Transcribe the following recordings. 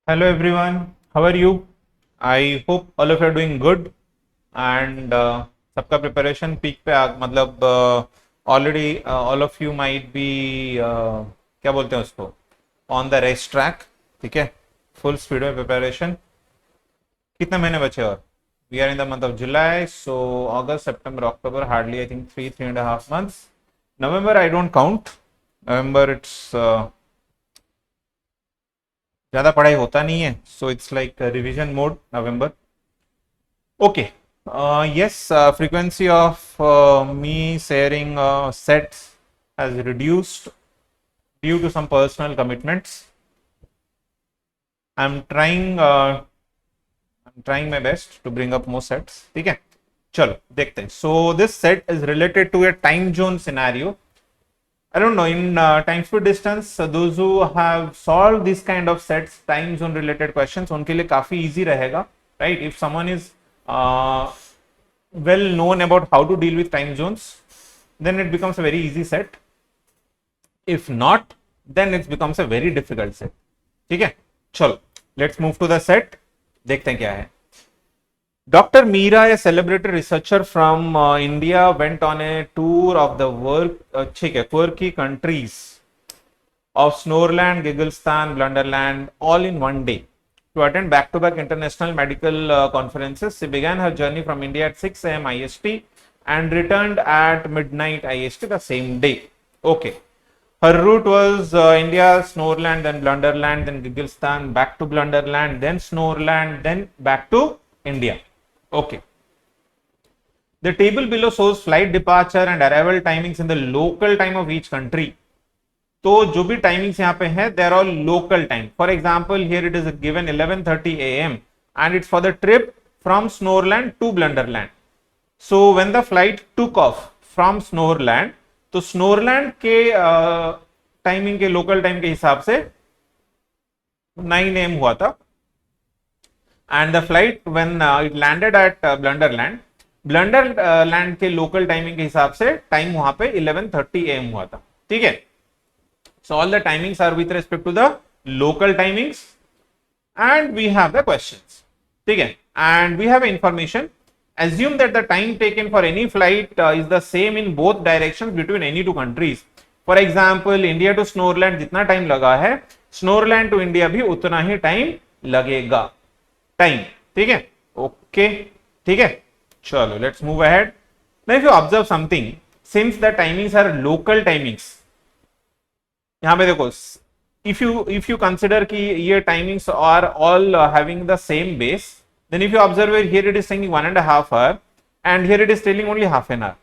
Hello everyone, how are you? I hope all of you are doing good and सबका preparation peak पे आ मतलब already all of you might be क्या बोलते हैं उसको on the race track. ठीक है, फुल स्पीड में प्रिपरेशन. कितने महीने बचे और we are in the month of July, so August September October hardly I think three and half months. November I don't count. November it's ज़्यादा पढ़ाई होता नहीं है, so it's like revision mode November. Okay. Yes, frequency of me sharing sets has reduced due to some personal commitments. I'm trying my best to bring up more sets. ठीक है, चलो देखते हैं. So this set is related to a time zone scenario. I don't know, in time speed distance, those who have solved this kind of sets, time zone related questions, उनके लिए काफी easy रहेगा, right? If someone is well known about how to deal with time zones, then it becomes a very easy set. If not, then it becomes a very difficult set. ठीक है, चलो let's move to the set. देखते हैं क्या है. Dr. Meera, a celebrated researcher from India, went on a tour of the quirky countries of Snoreland, Gigglestan, Blunderland, all in one day to attend back-to-back international medical conferences. She began her journey from India at 6 a.m. IST and returned at midnight IST the same day. Okay. Her route was India, Snoreland, then Blunderland, then Gigglestan, back to Blunderland, then Snoreland, then back to India. Okay. The table below shows flight departure and arrival timings in the local time of each country. तो जो भी timings यहाँ पे है they are all local time. For example, here it is given 11:30 a.m. and it's for the trip from Snoreland to Blunderland. So when the flight took off from Snoreland, तो Snoreland के timing के local time के हिसाब से 9 a.m. हुआ था. And the flight when it landed at Blunderland के local timing के हिसाब से टाइम वहां पे 11:30 a.m. हुआ था. ठीक है, so all the timings are with respect to the local timings and we have the questions. ठीक है, and we have information. Assume that the time taken for any flight is the same in both directions between any two countries. For example, India to Snoreland जितना time लगा है, Snoreland to India भी उतना ही time लगेगा. Time, ठीक है, okay, ठीक है, चलो let's move ahead. Now if you observe something, since the timings are local timings, यहां पे देखो, इफ यू कंसिडर कि ये timings are all having the same base, then if you observe here it is saying 1.5 hour and here it is telling only half an hour,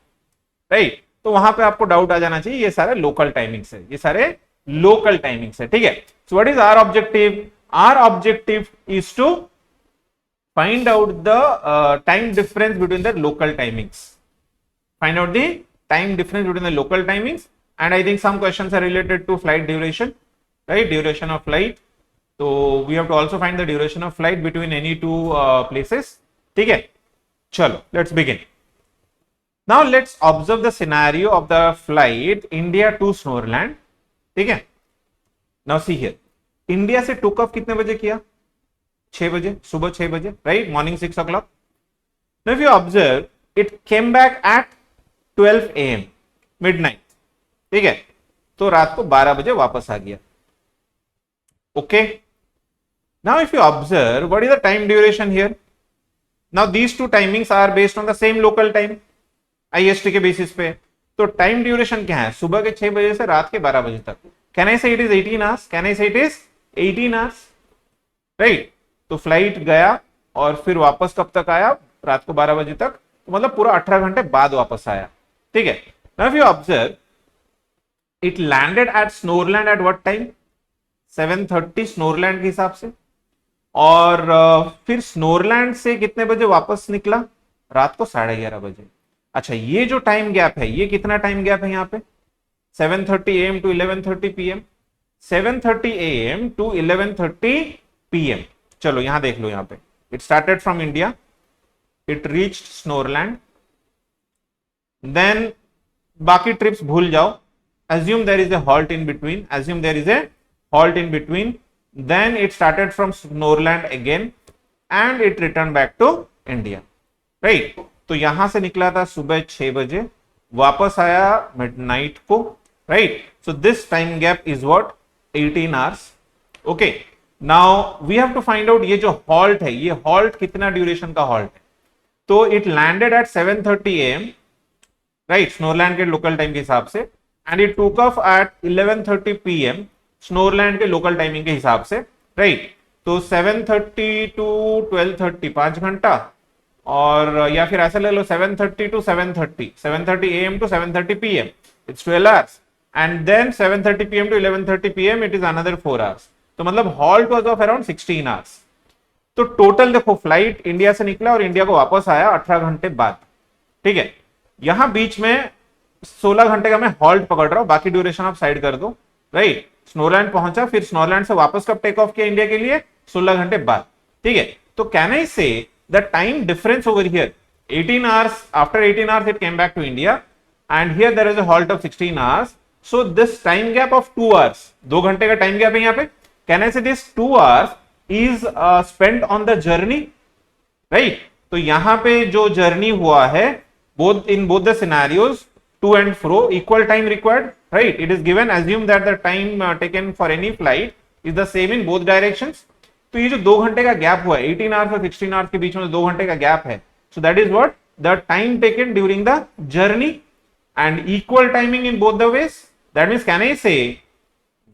right? तो वहां पे आपको doubt आ जाना चाहिए, ये सारे लोकल टाइमिंग्स है, ये सारे लोकल टाइमिंग्स है. ठीक है, so what is our objective? Our objective is to find out the time difference between the local timings. Find out the time difference between the local timings, and I think some questions are related to flight duration, right? Duration of flight. So we have to also find the duration of flight between any two places. ठीक है, चलो let's begin. Now let's observe the scenario of the flight India to Snoreland. ठीक है, now see here, India से took off कितने बजे किया? 6 बजे, सुबह 6 बजे, right? Morning 6 o'clock. Now if you observe, it came back at 12 a.m. midnight. ठीक है, तो रात को 12 बजे वापस आ गया. Okay, now if you observe, what is the time duration here? Now these two timings are based on the same local time, IST के basis पे. तो टाइम ड्यूरेशन क्या है? सुबह के 6 बजे से रात के 12 बजे तक. कैन आई से it is 18 hours? Can I से इट इज 18 hours, राइट? तो फ्लाइट गया और फिर वापस कब तक आया? रात को 12 बजे तक, तो मतलब पूरा 18 घंटे बाद वापस आया. ठीक है, now if you observe, it landed at Snorland at what time? 7:30 Snorland के हिसाब से. और फिर स्नोरलैंड से कितने बजे वापस निकला? रात को 11:30 बजे. अच्छा, ये जो टाइम गैप है, ये कितना टाइम गैप है यहाँ पे? 7:30 AM to 11:30 PM. 7:30 AM to 11:30 PM. चलो यहां देख लो, यहां पे it started from India, it reached Snorland, then बाकी ट्रिप्स भूल जाओ, assume there is a halt in between, assume there is a halt in between, then it started from Snoreland again and it returned back to India, right? तो यहां से निकला था सुबह 6 बजे, वापस आया मिडनाइट को, right? So this time gap is what 18 hours. Okay, now we have to find out ये जो हॉल्ट है, ये हॉल्ट कितना ड्यूरेशन का हॉल्ट है. तो it landed at 7:30 AM, right, Snorland के लोकल टाइम के हिसाब से, and it took off at 11:30 PM Snorland के लोकल टाइमिंग के हिसाब से, राइट? तो 7:30 टू 12:30 5 घंटा, और या फिर ऐसा ले लो 7:30 to 7:30, 7:30 AM to 7:30 PM, it's 12 hours, and then 7:30 PM to 11:30 PM it is another 4 hours. तो मतलब halt was of around 16 hours. तो टोटल देखो, फ्लाइट इंडिया से निकला और इंडिया को वापस आया 18 घंटे बाद, ठीक है? यहां बीच में 16 घंटे का मैं हॉल्ट पकड़ रहा हूं, बाकी ड्यूरेशन आप साइड कर दो, राइट? स्नोरलैंड पहुंचा, फिर स्नोरलैंड से वापस कब टेक ऑफ किया इंडिया के लिए? 16 घंटे बाद, ठीक है? तो can I say the time difference over here 18 hours, after 18 hours it came back to India, and here there is a halt of 16 hours. So this time gap of 2 hours, 2 घंटे का time gap है यहाँ पे. Can I से this 2 hours is spent on the journey, right? तो यहां पे जो जर्नी हुआ है, both in both the scenarios, to and fro, equal time required, right? It is given, assume that the time taken for any flight is the same in both directions. तो ये जो 2 घंटे का गैप हुआ है, 18 hours और 16 hours के बीच में 2 घंटे का गैप है, so that is what the time taken during the journey, and equal timing in both the ways. That means can I say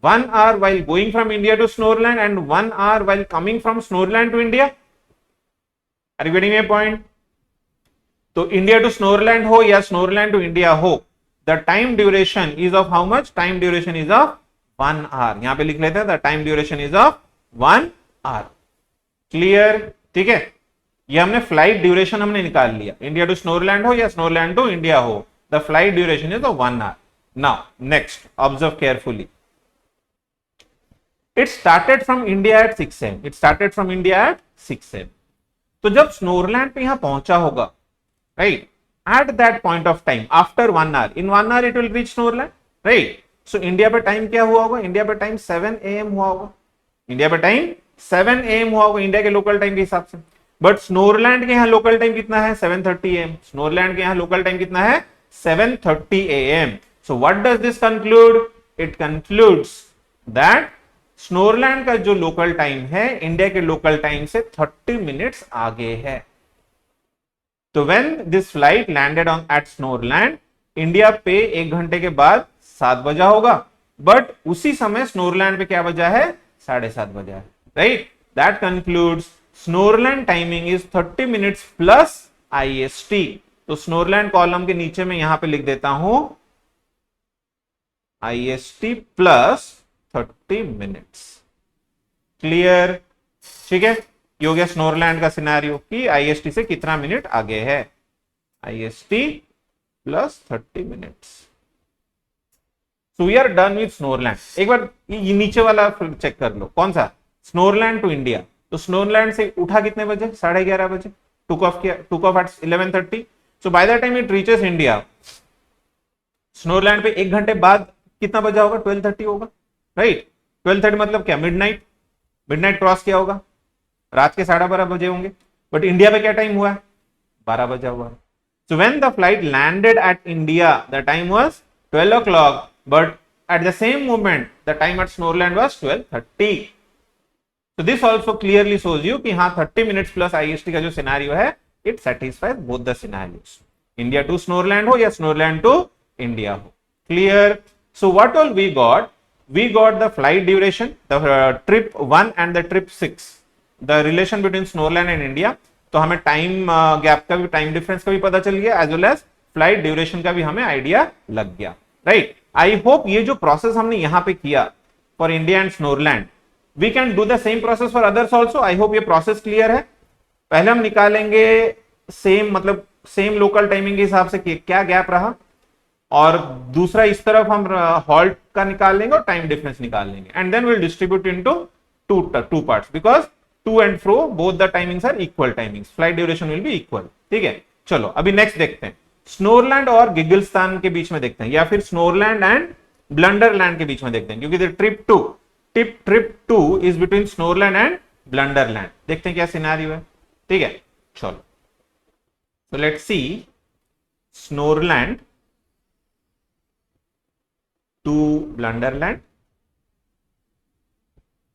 1 hour while going from India to Snoreland and 1 hour while coming from Snoreland to India? Are you getting my point? तो India to Snorland हो या Snorland to India हो, the time duration is of how much? Time duration is of 1 hour. यहां पे लिख लेते हैं the time duration is of 1 hour. Clear? ठीक है, ये हमने फ्लाइट ड्यूरेशन हमने निकाल लिया. इंडिया टू स्नोरलैंड हो या स्नोरलैंड टू इंडिया हो, the flight duration is of 1 hour. Now next, observe carefully. It started from India at 6 AM. It started from India at 6 AM. तो जब स्नोरलैंड पे यहां पहुंचा होगा, right, at that point of time after 1 hour, in 1 hour it will reach Snoreland, right? So India पे time क्या हुआ होगा? इंडिया पे टाइम 7 AM हुआ होगा. इंडिया पे टाइम 7 AM हुआ होगा इंडिया के लोकल टाइम के हिसाब से. बट स्नोरलैंड के यहाँ लोकल टाइम कितना है? 7:30 AM. स्नोरलैंड के यहाँ लोकल टाइम कितना है? 7:30 AM. So what does this conclude? It concludes that स्नोरलैंड का जो लोकल टाइम है इंडिया के लोकल टाइम से 30 मिनट्स आगे है. तो when this flight landed on at Snoreland, India पे 1 घंटे के बाद 7 बजा होगा, बट उसी समय स्नोरलैंड पे क्या बजा है? 7:30 बजा है, right? That concludes Snorland timing is 30 minutes plus IST. तो स्नोरलैंड कॉलम के नीचे में यहां पे लिख देता हूं IST प्लस 30 मिनट्स. क्लियर? ठीक है, ये हो गया स्नोरलैंड का सिनेरियो कि IST से कितना मिनट आगे है. IST plus 30 minutes. So we are done with Snorland. एक बार ये नीचे वाला चेक कर लो, कौन सा? Snorland to India. तो स्नोरलैंड से उठा कितने बजे? 11:30 बजे. Took off at 11:30. So by the time it reaches India, Snorland पे 1 घंटे बाद कितना बजा होगा? 12:30 होगा, राइट? 12:30 मतलब क्या? मिडनाइट. मिडनाइट क्रॉस किया होगा, रात के 12:30 बजे होंगे. बट इंडिया पे क्या टाइम हुआ है? 12 बजा हुआ है. So when the flight landed at India the time was 12 o'clock, but at the same moment the time at Snorland was 12:30. So this also clearly shows you कि हाँ, 30 मिनट्स प्लस IST का जो scenario है, it satisfies both the scenarios. India to Snorland हो या Snorland to India हो. Clear? So what all we got? We got the flight duration, the trip 1 and the trip 6, the relation between Snoreland and India. तो हमें time gap का भी, time difference का भी पता चल गया, as well as flight duration का भी हमें आइडिया लग गया, राइट? आई होप ये जो प्रोसेस हमने यहां पे किया for India and Snorland, we can do the same process for others also. I hope ये प्रोसेस क्लियर है. पहले हम निकालेंगे सेम, मतलब सेम लोकल टाइमिंग के हिसाब से क्या गैप रहा, और दूसरा इस तरफ हम हॉल्ट का निकाल लेंगे और टाइम डिफरेंस निकाल लेंगे, and then will distribute into two parts, because to and fro both the timings are equal timings. Flight duration will be equal. ठीक है, चलो अभी नेक्स्ट देखते हैं. स्नोरलैंड और गिगलस्तान के बीच में देखते हैं, या फिर स्नोरलैंड एंड ब्लंडरलैंड के बीच में देखते हैं, क्योंकि trip 2, trip 2 is between Snorland and Blunderland. देखते हैं क्या सिनेरियो है, ठीक है। चलो, so let's see Snoreland to Blunderland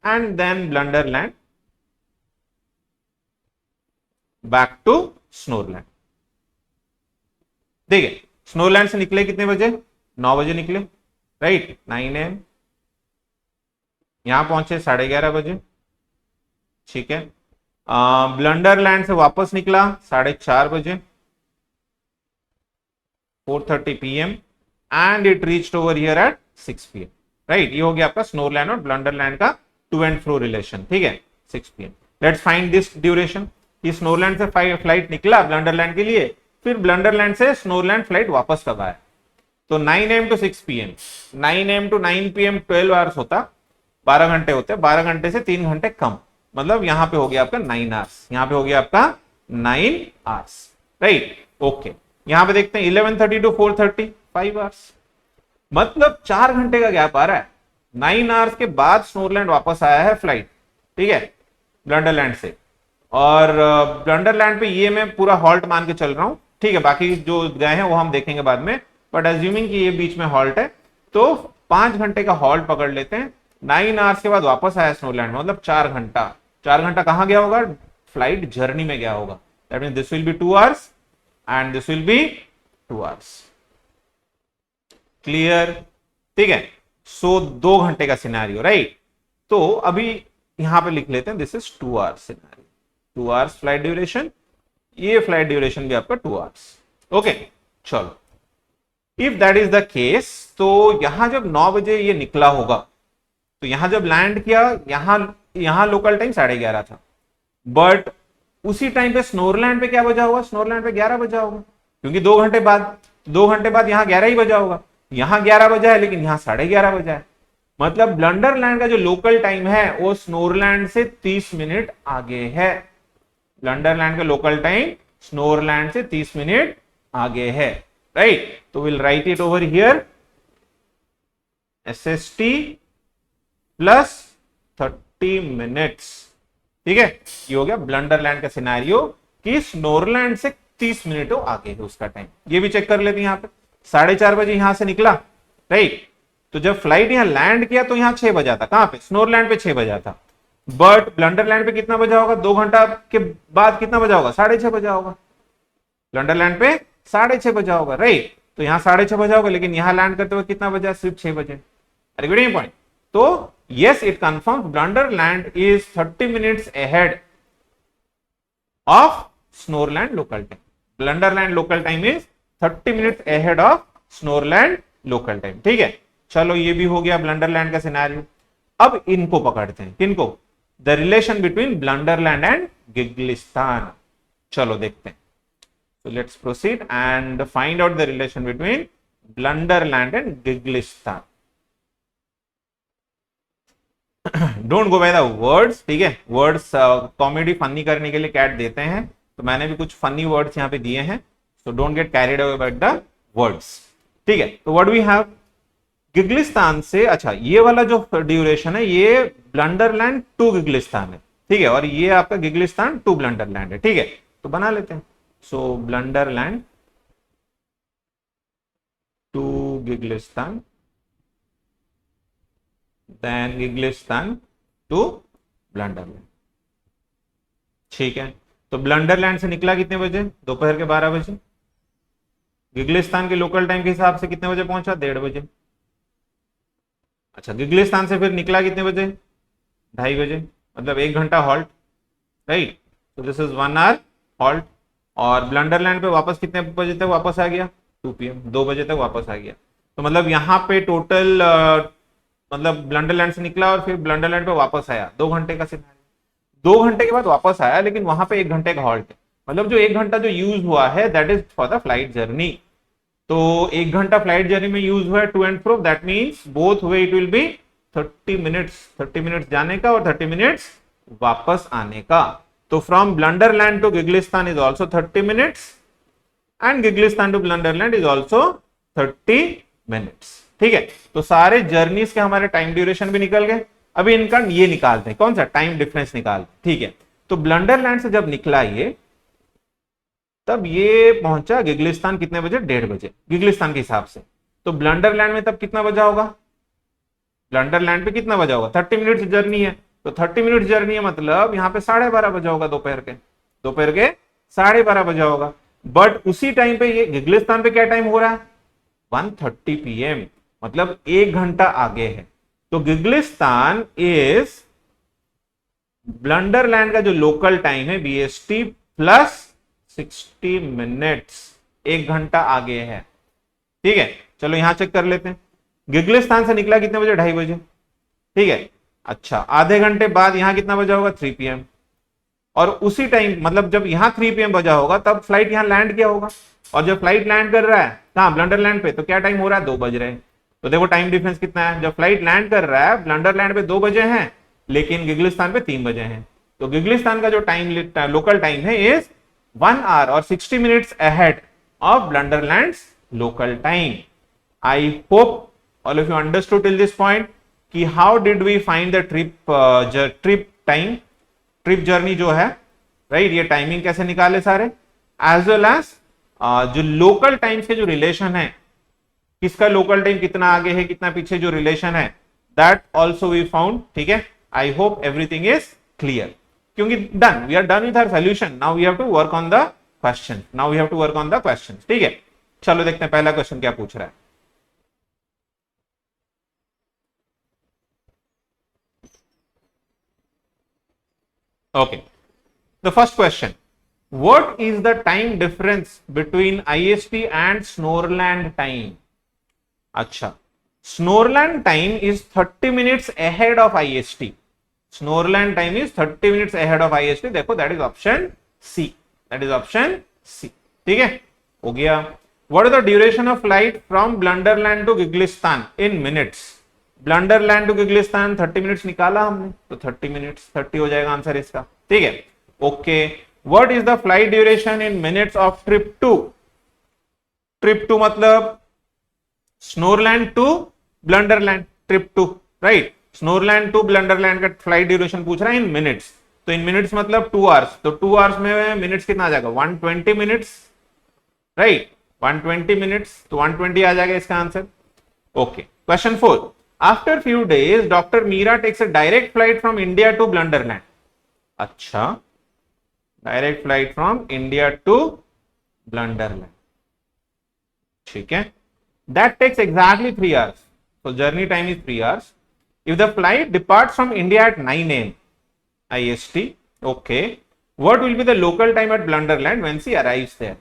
and then Blunderland back to Snoreland। देखिए, स्नोरलैंड से निकले कितने बजे? 9 बजे निकले, राइट, 9 AM। यहां पहुंचे 11:30 बजे, ठीक है। ब्लंडरलैंड से वापस निकला 4:30 बजे, 4:30 PM and it reached over here eight 6 PM, right. ये हो गया आपका स्नोरलैंड और ब्लंडरलैंड का टू एंड फ्रो रिलेशन, ठीक है, 6 PM। Let's find this duration. ये स्नोरलैंड से फ्लाइट निकला ब्लंडरलैंड के लिए, फिर ब्लंडरलैंड से स्नोरलैंड फ्लाइट वापस कब आया? तो 9 AM to 6 PM, 9 AM to 9 PM 12 hours होता, 12 घंटे होते, 12 घंटे से 3 घंटे कम, मतलब यहां पे हो गया आपका 9 आवर्स, यहां पे हो गया आपका 9 आवर्स, राइट, ओके। यहां पे देखते हैं 11:30 टू 4:30, 5 आवर्स, मतलब 4 घंटे का गैप आ रहा है। 9 आवर्स के बाद स्नोरलैंड वापस आया है फ्लाइट, ठीक है, ब्लंडरलैंड से। और ब्लंडरलैंड पे ये मैं पूरा हॉल्ट मान के चल रहा हूं, ठीक है, बाकी जो गए हैं वो हम देखेंगे बाद में, बट एज्यूमिंग कि ये बीच में हॉल्ट है, तो 5 घंटे का हॉल्ट पकड़ लेते हैं। 9 आवर्स के बाद वापस आया स्नोरलैंड, मतलब 4 घंटा। 4 घंटा कहां गया होगा? फ्लाइट जर्नी में गया होगा। That means this will be 2 hours and this will be 2 hours. Clear, ठीक है। सो 2 घंटे का सिनेरियो, राइट। तो अभी यहां पे लिख लेते हैं this is 2 hours scenario, 2 hours flight duration, ये फ्लाइट ड्यूरेशन भी आपका 2 आवर्स, ओके। चलो, if that is the case, तो यहां जब 9 बजे ये निकला होगा, तो यहां जब लैंड किया, यहां लोकल टाइम 11:30 था, बट उसी टाइम पे स्नोरलैंड पे क्या बजा होगा? स्नोरलैंड पे 11 बजा होगा, क्योंकि 2 घंटे बाद यहां 11 ही बजा होगा। यहां 11 बजा है, लेकिन यहां 11:30 बजा है, मतलब ब्लंडरलैंड का जो लोकल टाइम है वो स्नोरलैंड से 30 मिनट आगे है। ब्लंडरलैंड का लोकल टाइम स्नोरलैंड से 30 मिनट आगे है, राइट। तो will write it over here, SST plus 30 minutes, ठीक है। ये हो गया ब्लंडरलैंड का सिनेरियो कि स्नोरलैंड से 30 मिनट आगे है उसका टाइम। ये भी चेक कर लेते हैं, यहां पे 4:30 बजे यहां से निकला, राइट। तो जब फ्लाइट यहां लैंड किया तो यहां 6 बजा था, कहां पे? स्नोरलैंड पे 6 बजा था, बट ब्लंडरलैंड पे कितना बजा होगा? 2 घंटा के बाद कितना बजा होगा? 6:30 बजा होगा। ब्लंडरलैंड पे 6:30 बजा होगा, राइट। तो यहां 6:30 बजा होगा, लेकिन यहां लैंड करते हुए कितना बजा? सिर्फ 6 बजे। अरे गुड पॉइंट। तो yes, it confirms Blunderland is 30 minutes ahead of Snoreland local time. Blunderland local time is 30 minutes ahead of Snoreland local time, ठीक है। चलो, ये भी हो गया ब्लंडरलैंड का सिनेरियो। अब इनको पकड़ते हैं, किनको? The relation between Blunderland and Gigglistan. चलो देखते हैं। So let's proceed and find out the relation between Blunderland and Gigglistan. Don't go by the words, ठीक है। वर्ड्स कॉमेडी फनी करने के लिए कैट देते हैं, तो मैंने भी कुछ फनी वर्ड्स यहाँ पे दिए हैं, so don't get carried away by the words, ठीक है। तो व्हाट वी हैव, गिग्लिस्तान से, अच्छा, ये वाला जो ड्यूरेशन है ये ब्लंडरलैंड टू गिग्लिस्तान है, ठीक है, और ये आपका गिग्लिस्तान टू ब्लंडरलैंड है, ठीक है। तो बना लेते हैं। सो ब्लंडरलैंड टू गिग्लिस्तान, then गिग्लिस्तान टू ब्लंडरलैंड, ठीक है। तो ब्लंडरलैंड से निकला कितने बजे? दोपहर के 12 बजे। गिग्लिस्तान के लोकल टाइम के हिसाब से कितने बजे पहुंचा? 1:30 बजे। अच्छा, गिग्लिस्तान से फिर निकला कितने बजे? 2:30 बजे, मतलब 1 घंटा हॉल्ट, राइट। तो दिस इज 1 आवर हॉल्ट। और ब्लंडरलैंड पे वापस कितने बजे तक वापस आ गया? 2 PM, 2 बजे तक वापस आ गया। तो मतलब यहाँ पे टोटल मतलब ब्लंडरलैंड से निकला और फिर ब्लंडरलैंड पे वापस आया, 2 घंटे का सिनेरियो। 2 घंटे के बाद वापस आया, लेकिन वहां पे 1 घंटे का हॉल्ट है, मतलब जो 1 घंटा जो यूज हुआ है that is for the flight journey. तो 1 घंटा फ्लाइट जर्नी में यूज हुआ है to and fro, that means both way it will be 30 minutes, 30 minutes जाने का और 30 मिनट्स वापस आने का। तो from Blunderland to Gigglistan is also 30 minutes and Gigglistan to Blunderland is also 30 minutes, ठीक है। तो सारे जर्नीज के हमारे टाइम ड्यूरेशन भी निकल गए, अभी इनका ये निकालते हैं, कौन सा टाइम डिफरेंस निकालते हैं, ठीक है। तो ब्लंडरलैंड से जब निकला ये, तब ये पहुंचा गिगलिस्तान कितने बजे, 1:30 बजे गिगलिस्तान के हिसाब से। तो ब्लंडरलैंड में तब कितना बजा होगा, ब्लंडरलैंड पे कितना बजा होगा, 30 मिनट्स जर्नी है। तो 30 मिनट जर्नी है, मतलब यहाँ पे 12:30 बजा होगा, दोपहर के 12:30 बजा होगा। बट उसी टाइम पे ये गिगलिस्तान पे क्या टाइम हो रहा है, 1:30 PM, मतलब 1 घंटा आगे है। तो गिगलिस्तान इज ब्लंडरलैंड का जो लोकल टाइम है BST प्लस 60 मिनट्स, 1 घंटा आगे है, ठीक है। चलो यहां चेक कर लेते हैं, गिगलिस्तान से निकला कितने बजे, 2:30 बजे, ठीक है। अच्छा, आधे घंटे बाद यहां कितना बजा होगा, 3 PM, और उसी टाइम मतलब जब यहां 3 PM बजा होगा तब फ्लाइट यहां लैंड किया होगा, और जब फ्लाइट लैंड कर रहा है कहां, ब्लंडरलैंड पे, तो क्या टाइम हो रहा है, 2 बज रहे हैं। तो देखो टाइम डिफरेंस कितना है, जब फ्लाइट लैंड कर रहा है ब्लंडरलैंड पे 2 बजे हैं, लेकिन गिगलिस्तान पे 3 बजे हैं। तो गिगलिस्तान का जो टाइम लोकल टाइम है इज 1 आवर और 60 minutes ahead of Blunderland local time. I hope all of you understood till this point कि how did we find the trip time, trip journey जो है, राइट, ये timing कैसे निकाले सारे, as well as जो local times के जो रिलेशन है, किसका लोकल टाइम कितना आगे है कितना पीछे, जो रिलेशन है, दैट ऑल्सो वी फाउंड, ठीक है। I hope everything is clear, क्योंकि done, we are done with our solution, now we have to work on the question, now we have to work on the question, ठीक है। चलो देखते हैं पहला question क्या पूछ रहा है। Okay, the first question, what is the time difference between IST and Snoreland time? अच्छा, Snoreland time is 30 minutes ahead of IST. Snoreland time is 30 minutes ahead of IST. देखो, that is option C. That is option C. ठीक है, हो गया। What is the duration of flight from Blunderland to Gigglistan in minutes? Blunderland to Gigglistan 30 minutes निकाला हमने, तो 30 minutes 30 हो जाएगा आंसर इसका, ठीक है। Okay, what is the flight duration in minutes of trip two, trip two मतलब Snorland to Blunderland, trip two, right, Snorland to Blunderland का फ्लाइट ड्यूरेशन पूछ रहा है इन मिनट्स, तो इन मिनट्स मतलब 2 आवर्स, तो 2 आवर्स में मिनट्स कितना आ जाएगा, 120 मिनट्स, राइट, 120 मिनट्स, तो 120 आ जाएगा इसका answer. Okay, question 4, After few days, Dr. Meera takes a direct flight from India to Blunderland. अच्छा, direct flight from India to Blunderland. ठीक है, that takes exactly 3 hours. So journey time is 3 hours. If the flight departs from India at 9 AM IST, okay, what will be the local time at Blunderland when she arrives there?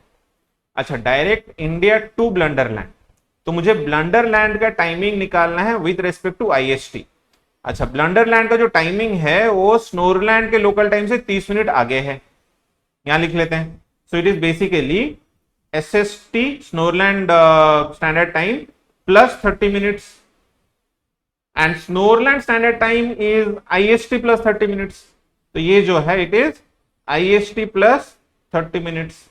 अच्छा, direct India to Blunderland. तो मुझे ब्लंडरलैंड का timing निकालना है with respect to IST. अच्छा, ब्लंडरलैंड का जो timing है वो स्नोरलैंड के लोकल टाइम से 30 मिनट आगे है, यहां लिख लेते हैं। So it is basically SST Snorland standard time plus 30 minutes, and Snorland standard time is IST plus 30 minutes. तो ये जो है it is IST plus 30 minutes,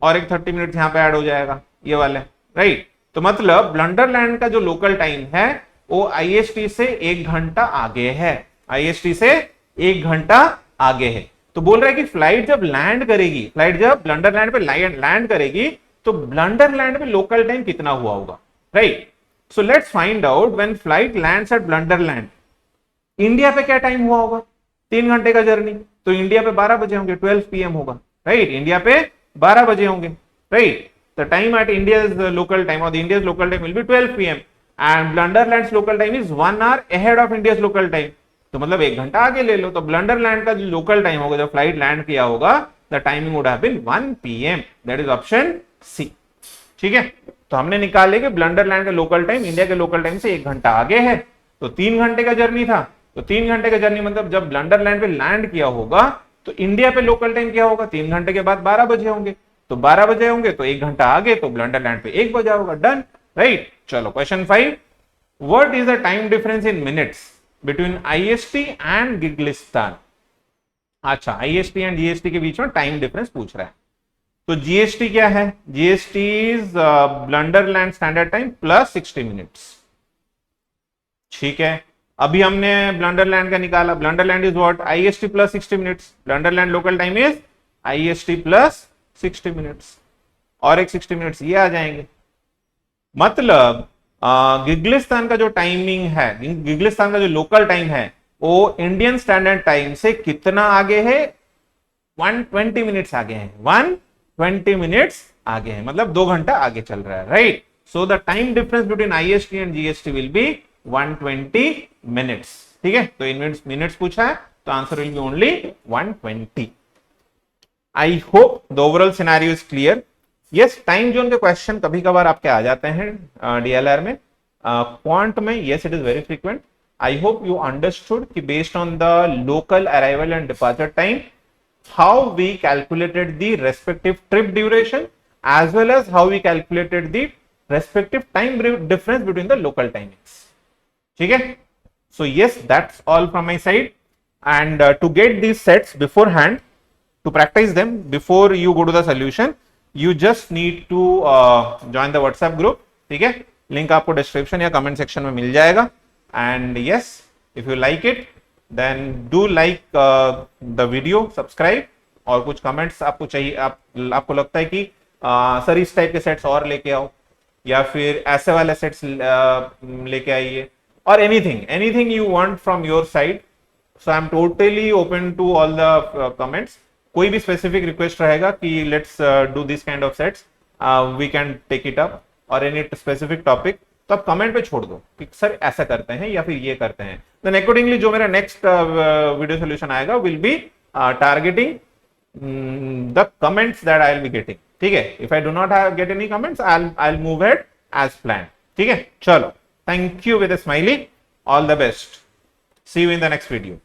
और एक 30 मिनट्स यहां पे ऐड हो जाएगा ये वाले, राइट। तो मतलब ब्लंडरलैंड का जो लोकल टाइम है वो आईएसटी से 1 घंटा आगे है, आईएसटी से 1 घंटा आगे है। तो बोल रहा है कि फ्लाइट जब लैंड करेगी, फ्लाइट जब ब्लंडरलैंड पे लैंड करेगी तो ब्लंडरलैंड में लोकल टाइम कितना हुआ होगा, right. So let's find out when flight lands at Blunderland, India पे क्या टाइम हुआ होगा, 3 घंटे का जर्नी, तो इंडिया पे 12 बजे होंगे, 12 PM होगा, राइट, इंडिया पे 12 बजे होंगे, right. The time at India's local time or the India's local time will be 12 PM and Blunderland's local time is 1 hour ahead of India's local time. तो मतलब 1 घंटा आगे ले लो, तो ब्लंडरलैंड का जो लोकल टाइम होगा जब फ्लाइट लैंड किया होगा, the timing would have been 1 PM. That is option C, ठीक है। तो हमने निकाले कि ब्लंडरलैंड का लोकल टाइम इंडिया के लोकल टाइम से 1 घंटा आगे है, तो 3 घंटे का जर्नी था, तो 3 घंटे का जर्नी मतलब जब ब्लंडरलैंड पे लैंड किया होगा तो इंडिया पे लोकल टाइम क्या होगा, 3 घंटे के बाद 12 बजे होंगे, तो 12 बजे होंगे तो 1 घंटा आगे, तो ब्लंडरलैंड पे 1 बजा होगा, डन, राइट। चलो question 5, what is the time difference in minutes between IST and Gigglistan. अच्छा, आईएसटी एंड जीएसटी के बीच में टाइम डिफरेंस पूछ रहा है। तो जीएसटी क्या है, GST is Blunderland standard time plus 60 minutes, ठीक है। अभी हमने ब्लंडरलैंड का निकाला, Blunderland is what, IST plus 60 minutes, Blunderland local time is IST plus 60 minutes, और एक 60 मिनट्स ये आ जाएंगे। मतलब गिग्लिस्तान का जो टाइमिंग है, गिग्लिस्तान का जो लोकल टाइम है वो इंडियन स्टैंडर्ड टाइम से कितना आगे है, 120 मिनट्स आगे है, 120 मिनट्स आगे है, मतलब 2 घंटा आगे चल रहा है, right. So the time difference between IST and GST will be 120 minutes, ठीक है। तो इन मिनट्स पूछा है तो answer will be only 120। I hope the overall scenario is clear. Yes, time zone के क्वेश्चन कभी कभार आपके आ जाते हैं DLR में, क्वांट में yes it is very frequent. I hope you understood कि based on the local arrival and departure time how we calculated the respective trip duration as well as how we calculated the respective time difference between the local timings, ठीक है। So yes, that's all from my side, and to get these sets beforehand, to practice them before you go to the solution, you just need to join the WhatsApp group, ठीक है। Link आपको description या comment section में मिल जाएगा। And yes, if you like it then do like the video, subscribe, और कुछ comments आपको चाहिए, आपको लगता है कि सर इस टाइप के सेट्स और लेके आओ, या फिर ऐसे वाले सेट्स लेके आइए, और anything you want from your side. So I am totally open to all the comments. कोई भी स्पेसिफिक रिक्वेस्ट रहेगा कि let's do this kind of sets, we can take it up, और एनी स्पेसिफिक टॉपिक, तो आप comment पे छोड़ दो कि सर ऐसा करते हैं या फिर ये करते हैं। देन अकॉर्डिंगली जो मेरा नेक्स्ट वीडियो सोल्यूशन आएगा will be targeting the comments that I will be getting, ठीक है। If I do not get any comments I will move head as plan, ठीक है। चलो, thank you with a smiley, all the best, see you in the next video.